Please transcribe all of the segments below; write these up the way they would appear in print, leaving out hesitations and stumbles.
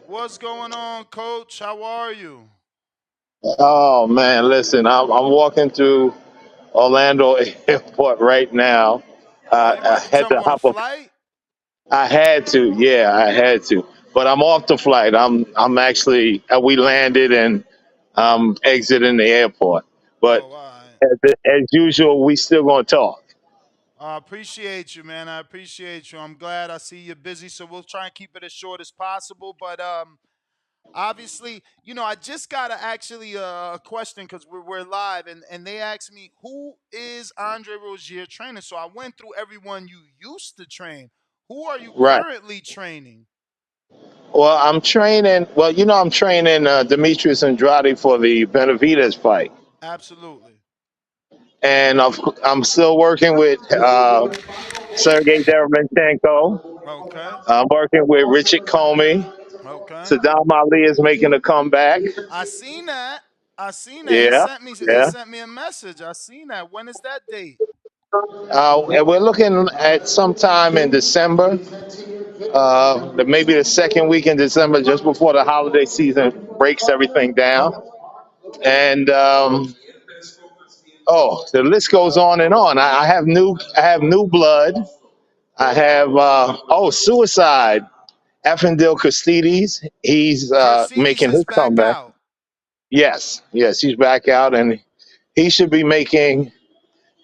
What's going on, Coach? How are you? Oh man, listen, I'm walking through Orlando Airport right now. Oh, you I about to had jump to on a hop. flight? I had to, yeah, I had to. But I'm off the flight. I'm actually we landed and I'm exiting the airport. Oh, But all right. as usual, we still gonna talk. I appreciate you, man. I appreciate you. I'm glad I see you're busy, so we'll try and keep it as short as possible. But obviously, I just got actually a question because we're live, and they asked me who is Andre Rozier training. So I went through everyone you used to train. Who are you Right. currently training? Well, I'm training. Well, I'm training Demetrius Andrade for the Benavidez fight, Absolutely. and I'm still working with Sergey Derevyanchenko. Okay. I'm working with Richard Comey. Okay. Saddam Ali is making a comeback. I seen that. I seen that. He Yeah, sent me. He yeah. sent me a message. I seen that. When is that date? And we're looking at sometime in December, maybe the second week in December, just before the holiday season breaks everything down. And the list goes on and on. I have new blood. I have suicide. Effendil Castides. He's Mercedes making is his back comeback. out. Yes, yes, he's back out, and he should be making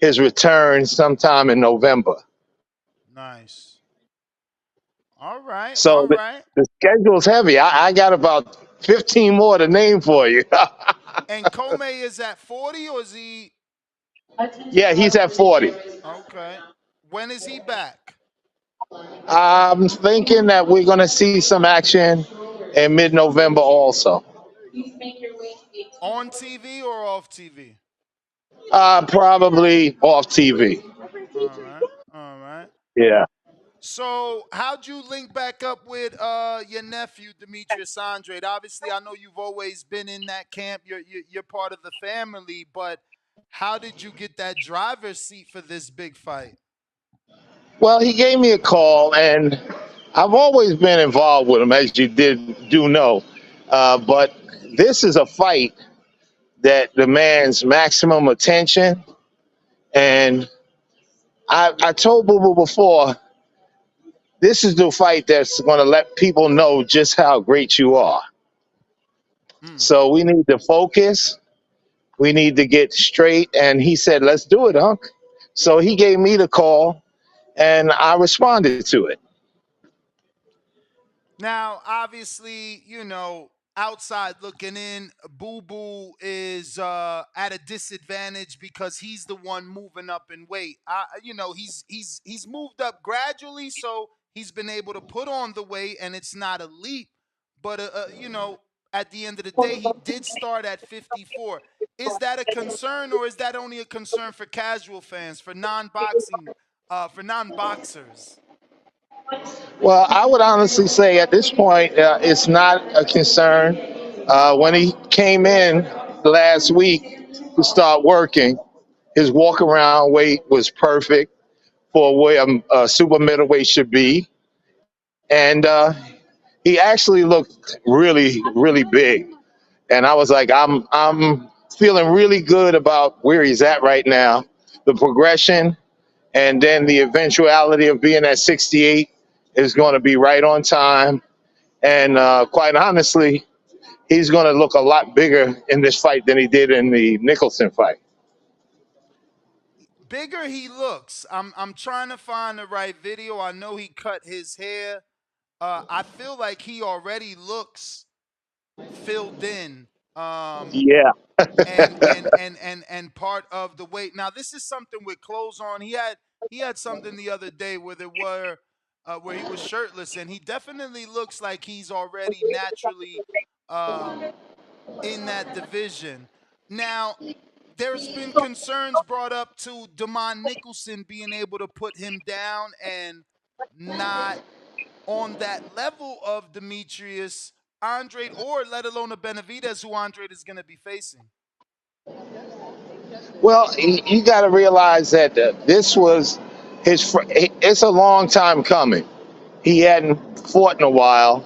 his return sometime in November. Nice. All right. So All right. the schedule's heavy. I got about 15 more to name for you. And Comey is at 40, or is he? Yeah, he's at 40. Okay. When is he back? I'm thinking that we're going to see some action in mid November also. On TV or off TV? Probably off TV. All right. All right. Yeah. So, how'd you link back up with your nephew Demetrius Andrade? Obviously, I know you've always been in that camp. You're part of the family, but how did you get that driver's seat for this big fight? Well, he gave me a call, and I've always been involved with him, as you do know. But this is a fight that demands maximum attention. And I told Boo Boo before, this is the fight that's going to let people know just how great you are. Mm. So we need to focus. We need to get straight. And he said, let's do it, Unc. So he gave me the call, and I responded to it. Now, obviously, outside looking in, Boo Boo is at a disadvantage because he's the one moving up in weight. He's moved up gradually, so he's been able to put on the weight, and it's not a leap. But at the end of the day, he did start at 54. Is that a concern, or is that only a concern for casual fans, for non-boxers? Well, I would honestly say at this point, it's not a concern. When he came in last week to start working, his walk around weight was perfect for where a super middleweight should be. And he actually looked really, really big. And I was like, I'm feeling really good about where he's at right now, the progression, and then the eventuality of being at 68 is going to be right on time. And quite honestly, he's going to look a lot bigger in this fight than he did in the Nicholson fight. Bigger he looks. I'm trying to find the right video. I know he cut his hair. I feel like he already looks filled in. Yeah. And part of the weight. Now this is something with clothes on. He had something the other day where he was shirtless, and he definitely looks like he's already naturally um, in that division. Now, there's been concerns brought up to Damon Nicholson being able to put him down and not on that level of Demetrius Andrade, or let alone a Benavidez who Andrade is going to be facing. Well, you got to realize that this was it's a long time coming. He hadn't fought in a while.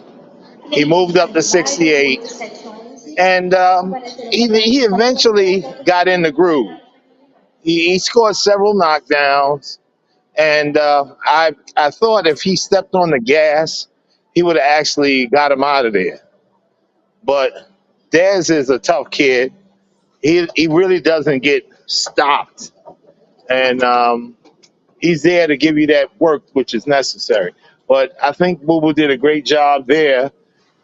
He moved up to 68, and he eventually got in the groove. He scored several knockdowns, and I thought if he stepped on the gas, he would have actually got him out of there. But Daz is a tough kid. He really doesn't get stopped, and he's there to give you that work which is necessary. But I think Boo Boo did a great job there,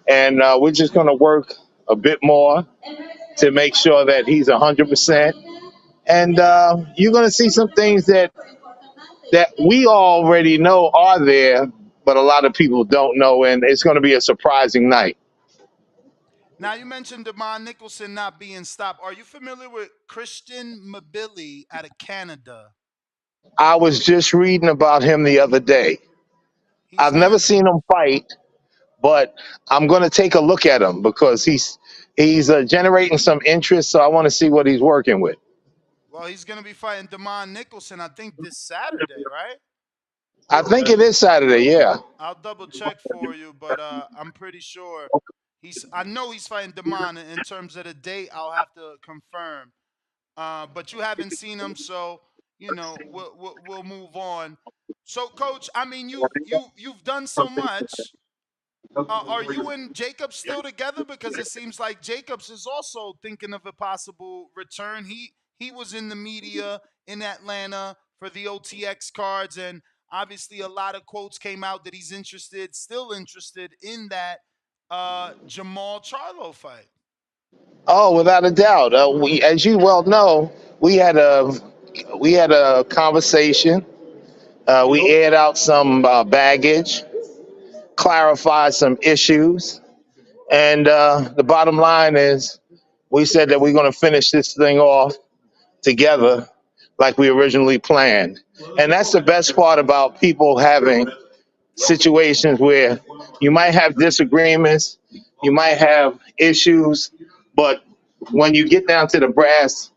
and we're just going to work a bit more to make sure that he's 100%. And you're going to see some things that we already know are there, but a lot of people don't know, and it's going to be a surprising night. Now you mentioned Demond Nicholson not being stopped. Are you familiar with Christian Mabili out of Canada? I was just reading about him the other day. He's I've never gonna seen him fight, but I'm going to take a look at him because he's generating some interest. So I want to see what he's working with. he's gonna be fighting Demond Nicholson, I think this Saturday, right? I think it is Saturday. Yeah. I'll double check for you, but I'm pretty sure I know he's fighting Demond. In terms of the date, I'll have to confirm. But you haven't seen him, so we'll move on. So, Coach, I mean, you've done so much. Are you and Jacobs still together? Because it seems like Jacobs is also thinking of a possible return. He was in the media in Atlanta for the OTX cards, and obviously a lot of quotes came out that he's interested, still interested in that Jamal Charlo fight. Oh, without a doubt. As you well know, we had a we had a conversation. We aired out some baggage, clarified some issues, and the bottom line is, we said that we're going to finish this thing off together like we originally planned. And that's the best part about people having situations where you might have disagreements, you might have issues, but when you get down to the brass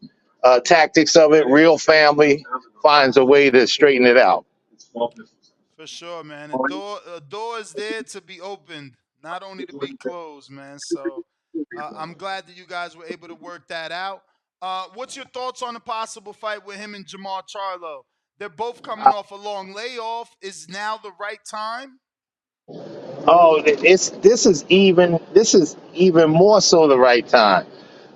tactics of it, real family finds a way to straighten it out. For sure, man. A door is there to be opened, not only to be closed, man. So I'm glad that you guys were able to work that out. What's your thoughts on a possible fight with him and Jamal Charlo? They're both coming off a long layoff. Is now the right time? Oh, this is even more so the right time.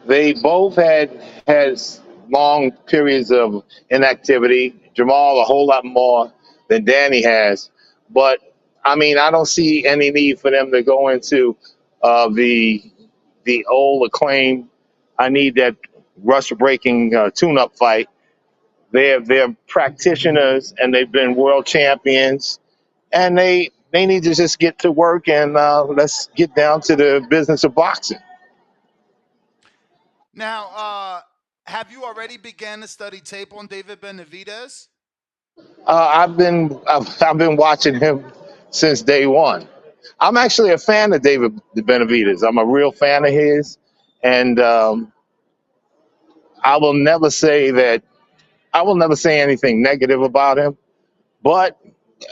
They both has long periods of inactivity. Jamal a whole lot more than Danny has, but I mean I don't see any need for them to go into the old acclaim. I need that rust breaking tune up fight. They're practitioners and they've been world champions, and they need to just get to work and let's get down to the business of boxing. Now, have you already began to study tape on David Benavidez? I've been watching him since day one. I'm actually a fan of David Benavidez. I'm a real fan of his, and I will never say that. I will never say anything negative about him. But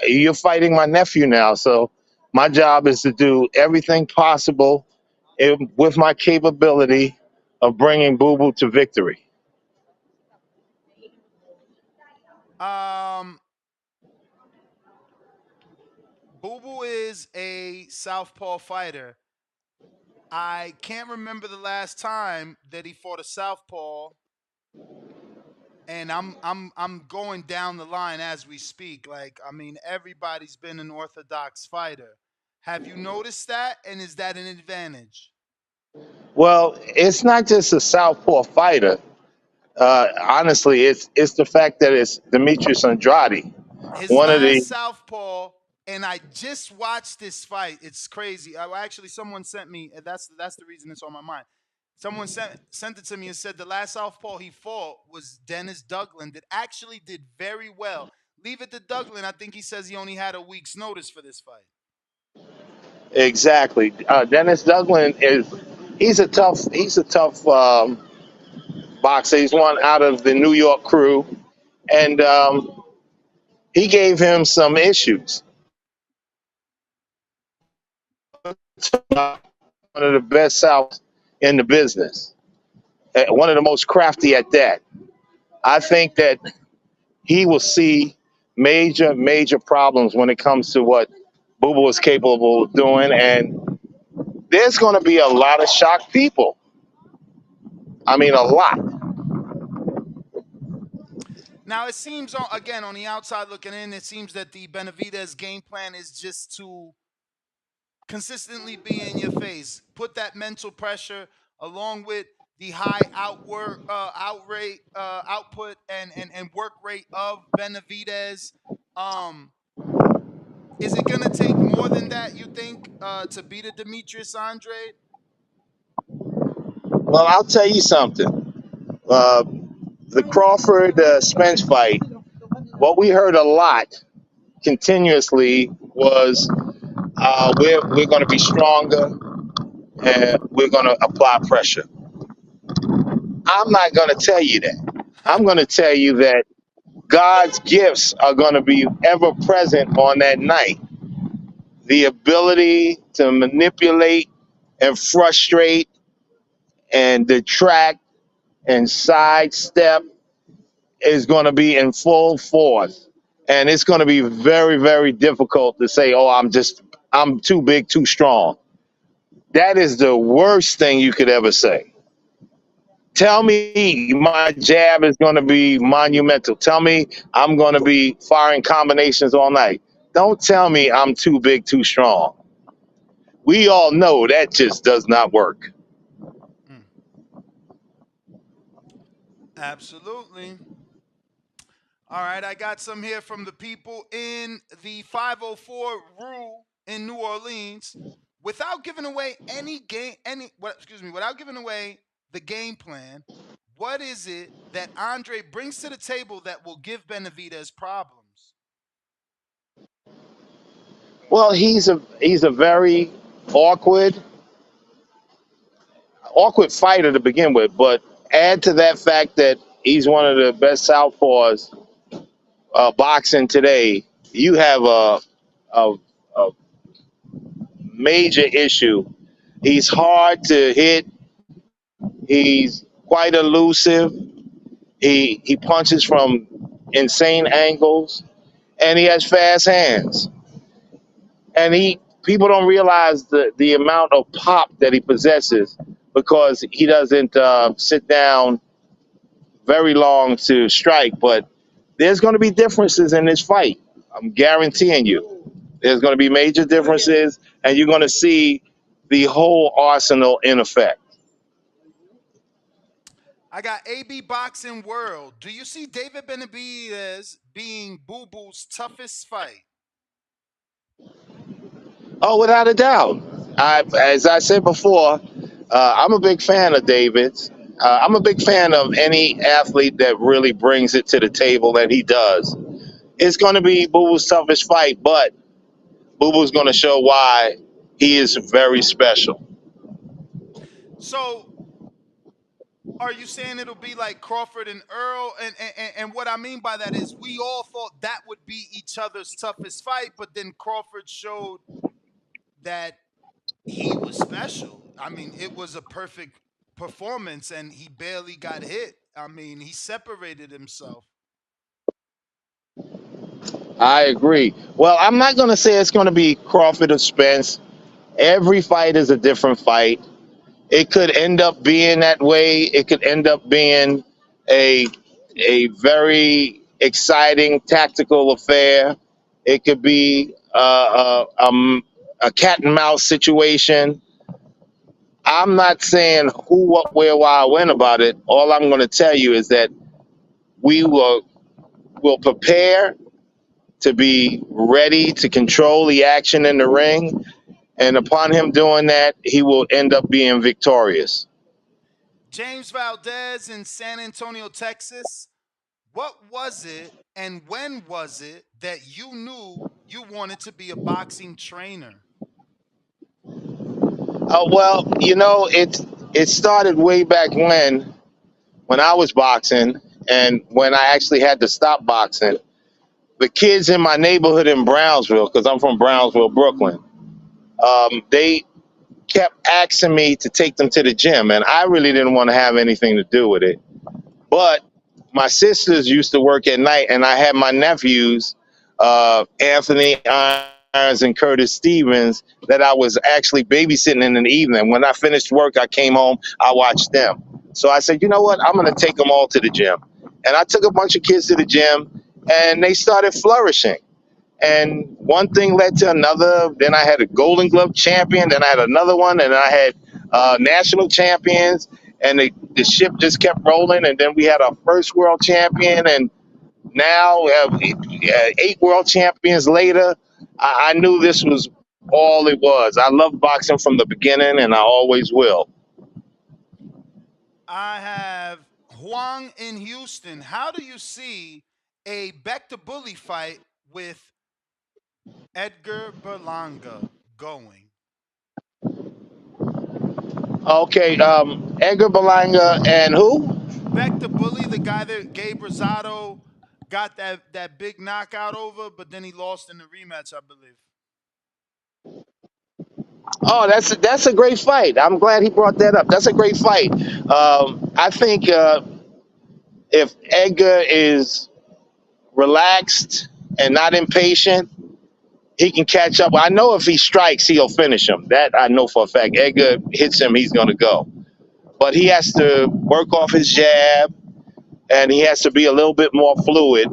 you're fighting my nephew now, so my job is to do everything possible with my capability of bringing Boo Boo to victory. Um, Boo Boo is a southpaw fighter. I can't remember the last time that he fought a southpaw, and I'm going down the line as we speak. Like, I mean, everybody's been an orthodox fighter. Have you noticed that? And is that an advantage? Well, it's not just a southpaw fighter. Honestly, it's the fact that it's Demetrius Andrade, His one of the last southpaw, and I just watched this fight. It's crazy. Actually, someone sent me. That's the reason it's on my mind. Someone sent it to me and said the last southpaw he fought was Dennis Douglan that actually did very well. Leave it to Douglan. I think he says he only had a week's notice for this fight. exactly. Dennis Douglan he's a tough boxer. He's one out of the New York crew, and he gave him some issues. one of the best Souths in the business, one of the most crafty at that. I think that he will see major problems when it comes to what Boo Boo is capable of doing, and there's going to be a lot of shocked people. I mean, a lot. Now it seems again on the outside looking in, it seems that the Benavidez game plan is just to consistently be in your face, put that mental pressure along with the high output and work rate of Benavidez. Um, is it gonna take more than that? You think to beat a Demetrius Andrade? Well, I'll tell you something. Uh, the Crawford Spence fight, what we heard a lot continuously was we're going to be stronger and we're going to apply pressure. I'm not going to tell you that. I'm going to tell you that God's gifts are going to be ever present on that night. The ability to manipulate and frustrate and detract and sidestep is going to be in full force. And it's going to be very difficult to say, oh, I'm too big, too strong. That is the worst thing you could ever say. Tell me my jab is going to be monumental. Tell me I'm going to be firing combinations all night. Don't tell me I'm too big, too strong. We all know that just does not work. Mm, absolutely. All right, I got some here from the people in the 504 rule in New Orleans. Without giving away without giving away the game plan, what is it that Andre brings to the table that will give Benavidez problems? Well, he's a very awkward awkward fighter to begin with, but add to that fact that he's one of the best southpaws boxing today. You have a, a major issue. He's hard to hit. He's quite elusive. He punches from insane angles, and he has fast hands. And he people don't realize the amount of pop that he possesses because he doesn't sit down very long to strike. But there's going to be differences in this fight. I'm guaranteeing you. There's going to be major differences, and you're going to see the whole arsenal in effect. I got AB Boxing World. Do you see David Benavidez being Boo Boo's toughest fight? Oh, without a doubt. As I said before, I'm a big fan of David's. I'm a big fan of any athlete that really brings it to the table that he does. It's going to be Boo Boo's toughest fight, but Boo Boo's going to show why he is very special. So are you saying it'll be like Crawford and Earl? And what I mean by that is we all thought that would be each other's toughest fight, but then Crawford showed that he was special. I mean, it was a perfect performance and he barely got hit. I mean, he separated himself. I agree. Well, I'm not going to say it's going to be Crawford or Spence. Every fight is a different fight. It could end up being that way. It could end up being a very exciting tactical affair. It could be a cat and mouse situation. I'm not saying who, what, where, why, when about it. All I'm going to tell you is that we will prepare to be ready to control the action in the ring. And upon him doing that, he will end up being victorious. James Valdez in San Antonio, Texas. What was it and when was it that you knew you wanted to be a boxing trainer? Well, it started way back when I was boxing and when I actually had to stop boxing. The kids in my neighborhood in Brownsville, because I'm from Brownsville, Brooklyn, They kept asking me to take them to the gym, and I really didn't want to have anything to do with it. But my sisters used to work at night, and I had my nephews, Anthony Irons and Curtis Stevens, that I was actually babysitting in the evening. When I finished work, I came home, I watched them. So I said, you know what? I'm going to take them all to the gym. And I took a bunch of kids to the gym, and they started flourishing. And one thing led to another. Then I had a Golden Glove champion. Then I had another one, and I had national champions. And the ship just kept rolling. And then we had our first world champion, and now we have 8 world champions later. I knew this was all it was. I loved boxing from the beginning, and I always will. I have Huang in Houston. How do you see a Beck to Bully fight with Edgar Berlanga going? Okay, Edgar Berlanga and who? Beck to Bully, the guy that Gabe Rosado got that big knockout over, but then he lost in the rematch, I believe. Oh, that's a great fight. I'm glad he brought that up. That's a great fight. I think if Edgar is relaxed and not impatient, he can catch up. I know if he strikes, he'll finish him. That I know for a fact. Edgar hits him, he's going to go. But he has to work off his jab, and he has to be a little bit more fluid.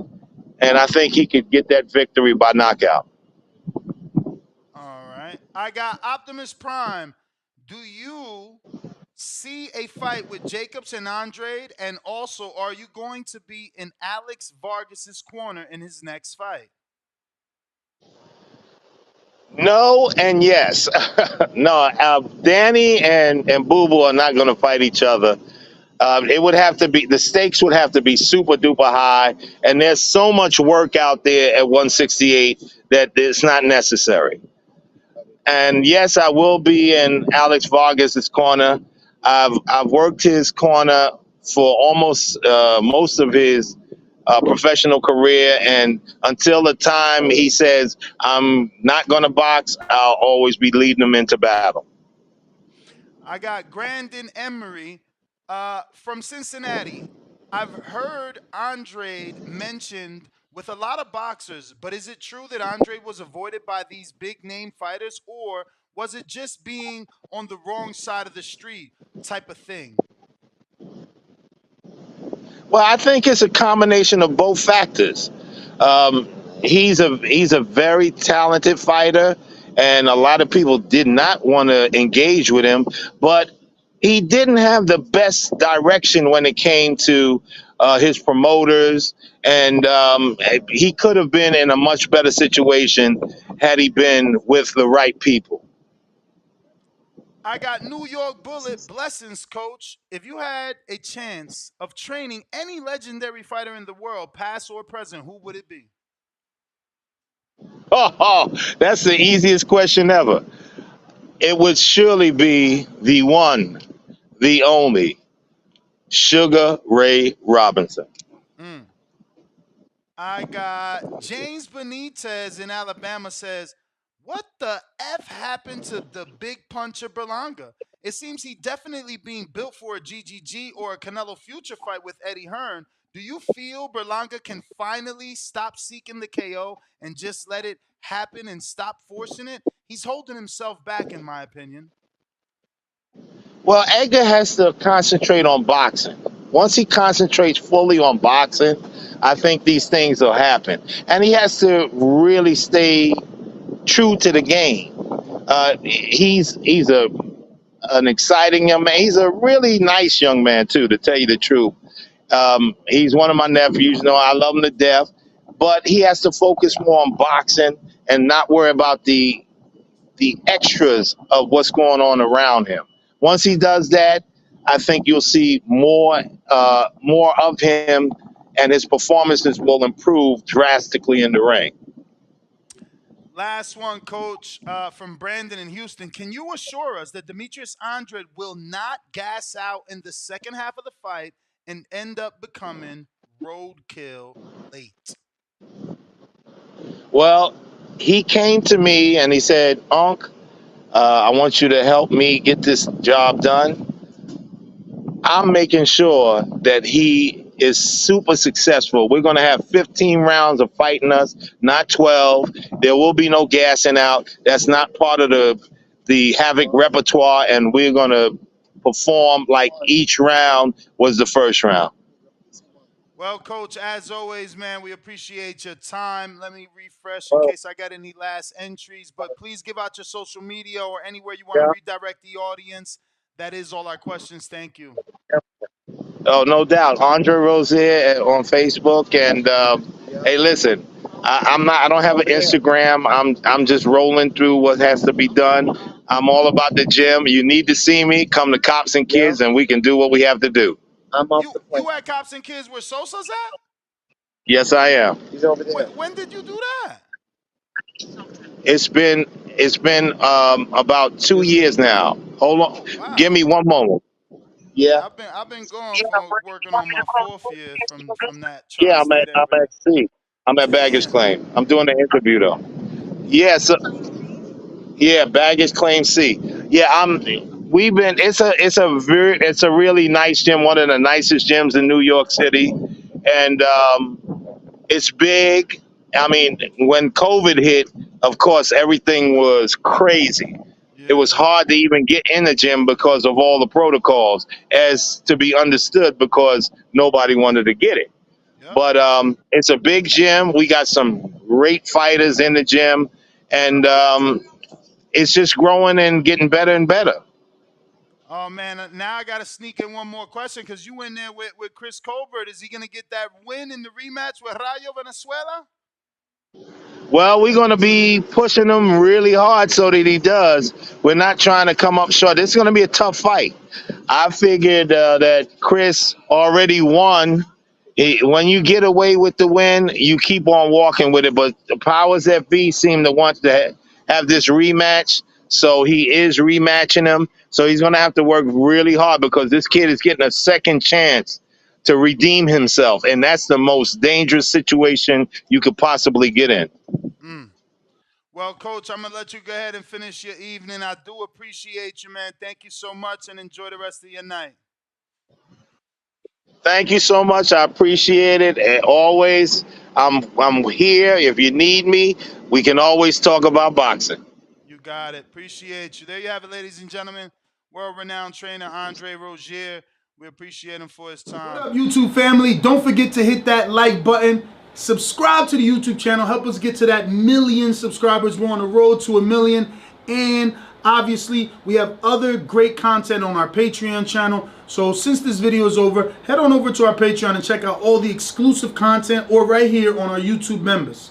And I think he could get that victory by knockout. All right. I got Optimus Prime. Do you see a fight with Jacobs and Andrade? And also, are you going to be in Alex Vargas's corner in his next fight? No and yes. No, Danny and Boo Boo are not going to fight each other. It would have to be, the stakes would have to be super duper high, and there's so much work out there at 168 that it's not necessary. And yes, I will be in Alex Vargas's corner. I've worked his corner for almost most of his professional career, and until the time he says I'm not going to box, I'll always be leading him into battle. I got Grandin Emery from Cincinnati. I've heard Andrade mentioned with a lot of boxers, but is it true that Andrade was avoided by these big name fighters, or was it just being on the wrong side of the street type of thing? Well, I think it's a combination of both factors. Um, he's a very talented fighter, and a lot of people did not want to engage with him, but he didn't have the best direction when it came to his promoters, and he could have been in a much better situation had he been with the right people. I got New York Bullet Blessings, coach. If you had a chance of training any legendary fighter in the world, past or present, who would it be? Oh, that's the easiest question ever. It would surely be the one, the only Sugar Ray Robinson. Mm. I got James Benitez in Alabama says, "What the f happened to the big puncher Berlanga? It seems he definitely being built for a GGG or a Canelo Future fight with Eddie Hearn. Do you feel Berlanga can finally stop seeking the KO and just let it happen and stop forcing it? He's holding himself back, in my opinion." Well, Edgar has to concentrate on boxing. Once he concentrates fully on boxing, I think these things will happen. And he has to really stay true to the game. He's a an exciting young man. He's a really nice young man too, to tell you the truth. He's one of my nephews. You know, I love him to death, but he has to focus more on boxing and not worry about the extras of what's going on around him. Once he does that, I think you'll see more of him, and his performances will improve drastically in the ring. Last one, coach, from Brandon in Houston. Can you assure us that Demetrius Andrade will not gas out in the second half of the fight and end up becoming roadkill late? Well, he came to me and he said, "Unc, I want you to help me get this job done. I'm making sure that he is super successful. We're going to have 15 rounds of fighting us, not 12. There will be no gassing out. That's not part of the Havoc repertoire, and we're going to perform like each round was the first round. Well, Coach, as always, man, we appreciate your time. Let me refresh in case I got any last entries, but please give out your social media or anywhere you want to redirect the audience. That is all our questions. Thank you. Oh, no doubt. Andre Rozier on Facebook, and hey, listen, I'm not. I don't have an Instagram. I'm just rolling through what has to be done. I'm all about the gym. You need to see me. Come to Cops and Kids, and we can do what we have to do. You at Cops and Kids where Sosa's at? Yes, I am. When did you do that? It's been about 2 years now. Hold on. Give Wow. me one moment. Yeah, I've been going for working on my fourth year from that Yeah, tri-state I'm area. at C. I'm at baggage Damn. claim. I'm doing the interview though. Yes, yeah, baggage claim C. Yeah, I'm. We've been. It's a really nice gym. One of the nicest gyms in New York City, and it's big. I mean, when COVID hit, of course, everything was crazy. It was Yeah. hard to even get in the gym because of all the protocols, as to be understood, because nobody wanted to get it. Yep. But it's a big gym. We got some great fighters in the gym, and it's just growing and getting better and better. Oh man, now I gotta sneak in one more question because you in there with Chris Colbert. Is he gonna get that win in the rematch with Rayo Venezuela? Well, we're going to be pushing him really hard so that he does. We're not trying to come up short. This is going to be a tough fight. I figured that Chris already won. When you get away with the win, you keep on walking with it. But the powers that be seem to want to have this rematch. So he is rematching him. So he's going to have to work really hard because this kid is getting a second chance to redeem himself. And that's the most dangerous situation you could possibly get in. Mm. Well, Coach, I'm gonna let you go ahead and finish your evening. I do appreciate you, man. Thank you so much, and enjoy the rest of your night. Thank you so much. I appreciate it. And always, I'm here. If you need me, we can always talk about boxing. You got it. Appreciate you. There you have it, ladies and gentlemen. World-renowned trainer Andre Rozier. We appreciate him for his time. What up, YouTube family? Don't forget to hit that like button. Subscribe to the YouTube channel. Help us get to that 1,000,000 subscribers. We're on the road to 1,000,000. And obviously, we have other great content on our Patreon channel. So since this video is over, head on over to our Patreon and check out all the exclusive content or right here on our YouTube members.